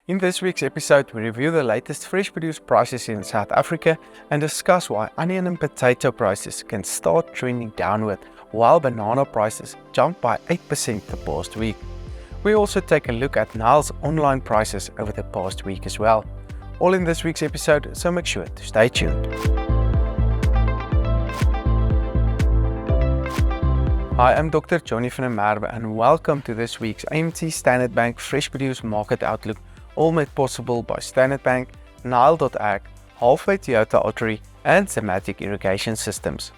In this week's episode, we review the latest fresh produce prices in South Africa and discuss why onion and potato prices can start trending downward while banana prices jumped by 8% the past week. We also take a look at Nile's online prices over the past week as well. All in this week's episode, so make sure to stay tuned. Hi, I'm Dr. Johnny van der Merwe and welcome to this week's AMT Standard Bank Fresh Produce Market Outlook, all made possible by Standard Bank, Nile.ag, Halfway Toyota Ottery and Zimmatic Irrigation Systems.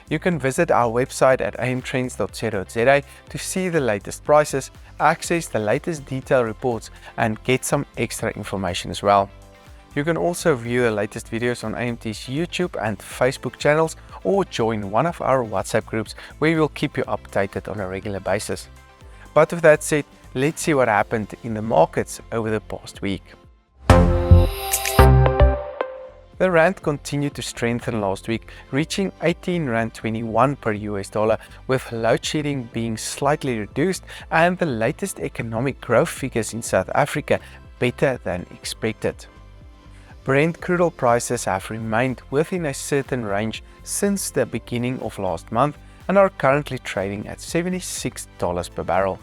You can visit our website at amtrends.co.za to see the latest prices, access the latest detailed reports and get some extra information as well. You can also view the latest videos on AMT's YouTube and Facebook channels or join one of our WhatsApp groups where we will keep you updated on a regular basis. But with that said, let's see what happened in the markets over the past week. The rand continued to strengthen last week, reaching 18.21 rand per US dollar, with load shedding being slightly reduced and the latest economic growth figures in South Africa better than expected. Brent crude oil prices have remained within a certain range since the beginning of last month and are currently trading at $76 per barrel.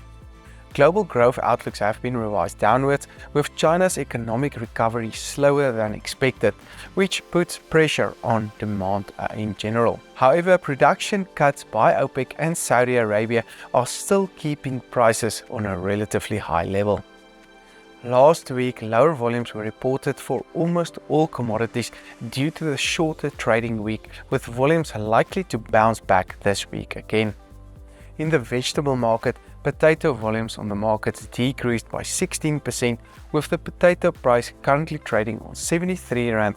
Global growth outlooks have been revised downwards, with China's economic recovery slower than expected, which puts pressure on demand in general. However, production cuts by OPEC and Saudi Arabia are still keeping prices on a relatively high level. Last week, lower volumes were reported for almost all commodities due to the shorter trading week, with volumes likely to bounce back this week again. In the vegetable market, potato volumes on the market decreased by 16%, with the potato price currently trading on 73.38 Rand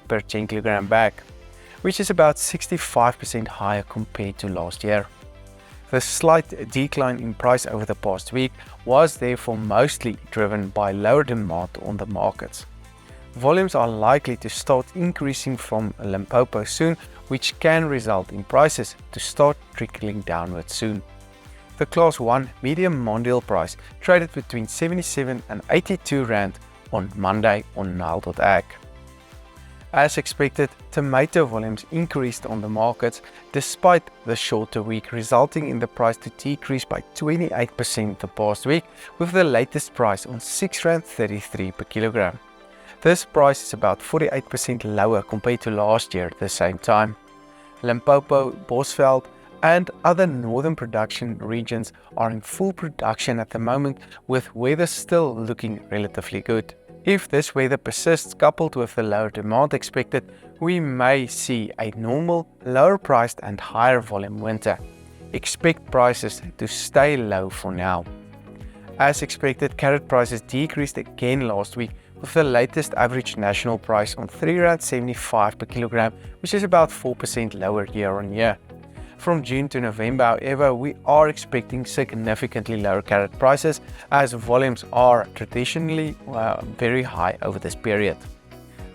per 10 kg bag, which is about 65% higher compared to last year. The slight decline in price over the past week was therefore mostly driven by lower demand on the markets. Volumes are likely to start increasing from Limpopo soon, which can result in prices to start trickling downward soon. The Class 1 medium mondial price traded between 77 and 82 Rand on Monday on Nile.ag. As expected, tomato volumes increased on the markets despite the shorter week, resulting in the price to decrease by 28% the past week, with the latest price on 6.33 Rand per kilogram. This price is about 48% lower compared to last year at the same time. Limpopo, Bosveld and other northern production regions are in full production at the moment, with weather still looking relatively good. If this weather persists coupled with the lower demand expected, we may see a normal, lower priced and higher volume winter. Expect prices to stay low for now. As expected, carrot prices decreased again last week, with the latest average national price on 3.75 Rand per kilogram, which is about 4% lower year on year. From June to November, however, we are expecting significantly lower carrot prices as volumes are traditionally very high over this period.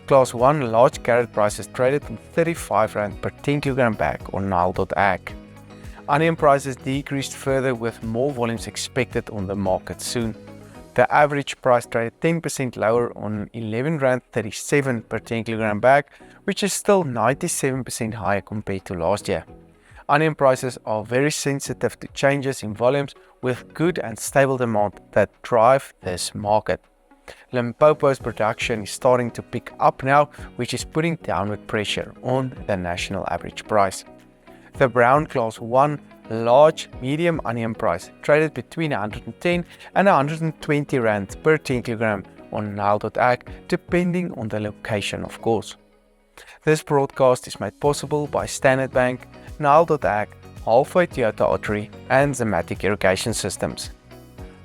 Class 1 large carrot prices traded on 35 Rand per 10 kg bag on Nile.ag. Onion prices decreased further with more volumes expected on the market soon. The average price traded 10% lower on 11.37 Rand per 10 kg bag, which is still 97% higher compared to last year. Onion prices are very sensitive to changes in volumes, with good and stable demand that drive this market. Limpopo's production is starting to pick up now, which is putting downward pressure on the national average price. The brown Class 1 large medium onion price traded between 110 and 120 Rand per 10 kg on Nile.ag, depending on the location of course. This broadcast is made possible by Standard Bank, Nile.ag, Halfway Toyota Ottery and Zimmatic Irrigation Systems.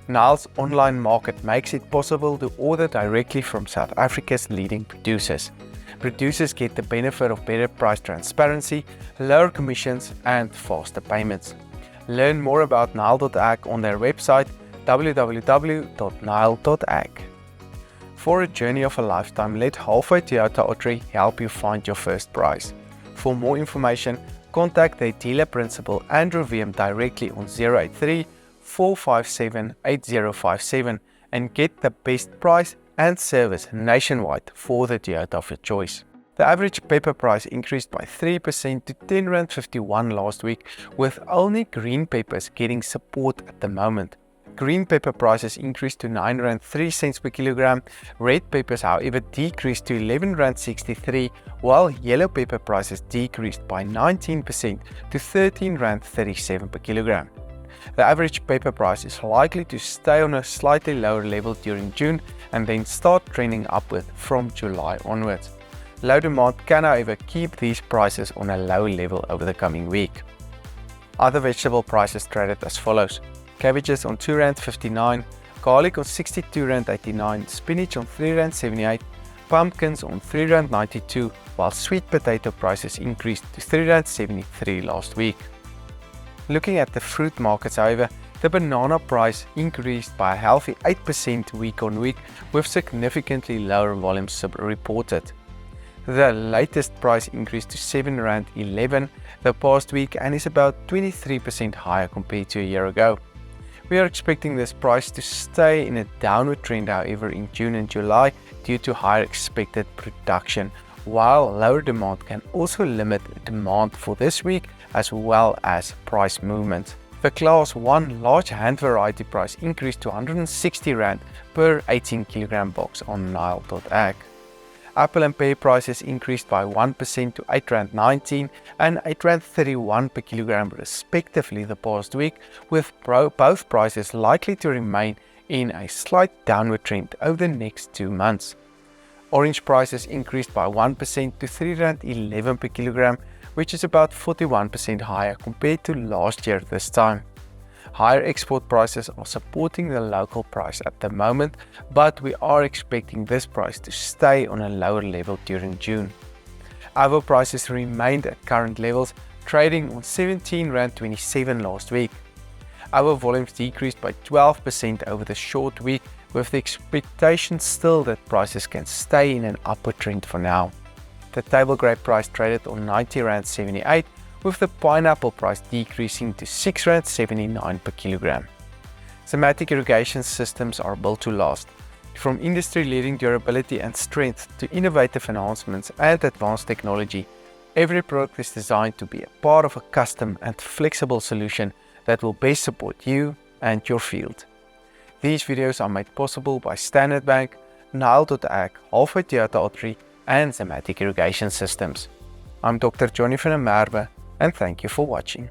Nile's online market makes it possible to order directly from South Africa's leading producers. Producers get the benefit of better price transparency, lower commissions and faster payments. Learn more about Nile.ag on their website www.nile.ag. For a journey of a lifetime, let Halfway Toyota Ottery help you find your first prize. For more information, contact their dealer principal and review them directly on 083 457 8057 and get the best price and service nationwide for the Toyota of your choice. The average paper price increased by 3% to R10.51 last week, with only green papers getting support at the moment. Green paper prices increased to R9.03 per kilogram. Red papers, however, decreased to R11.63, while yellow paper prices decreased by 19% to R13.37 per kilogram. The average paper price is likely to stay on a slightly lower level during June and then start trending upward from July onwards. Low demand can, however, keep these prices on a low level over the coming week. Other vegetable prices traded as follows: cabbages on R2.59, garlic on R62.89, spinach on R3.78, pumpkins on R3.92, while sweet potato prices increased to R3.73 last week. Looking at the fruit markets, however, the banana price increased by a healthy 8% week on week, with significantly lower volumes reported. The latest price increased to R7.11 the past week and is about 23% higher compared to a year ago. We are expecting this price to stay in a downward trend, however, in June and July due to higher expected production, while lower demand can also limit demand for this week as well as price movement. The Class 1 large hand variety price increased to R160 per 18 kg box on Nile.ag. Apple and pear prices increased by 1% to R8.19 and R8.31 per kilogram respectively the past week, with both prices likely to remain in a slight downward trend over the next 2 months. Orange prices increased by 1% to R3.11 per kilogram, which is about 41% higher compared to last year this time. Higher export prices are supporting the local price at the moment, but we are expecting this price to stay on a lower level during June. Avo prices remained at current levels, trading on R17.27 last week. Our volumes decreased by 12% over the short week, with the expectation still that prices can stay in an upward trend for now. The table grape price traded on R90.78, with the pineapple price decreasing to R6.79 per kilogram. Zimmatic irrigation systems are built to last. From industry-leading durability and strength to innovative enhancements and advanced technology, every product is designed to be a part of a custom and flexible solution that will best support you and your field. These videos are made possible by Standard Bank, Nile.ag, Halfway Toyota Ottery, and Zimmatic Irrigation Systems. I'm Dr. Johnny van der Merwe, and thank you for watching.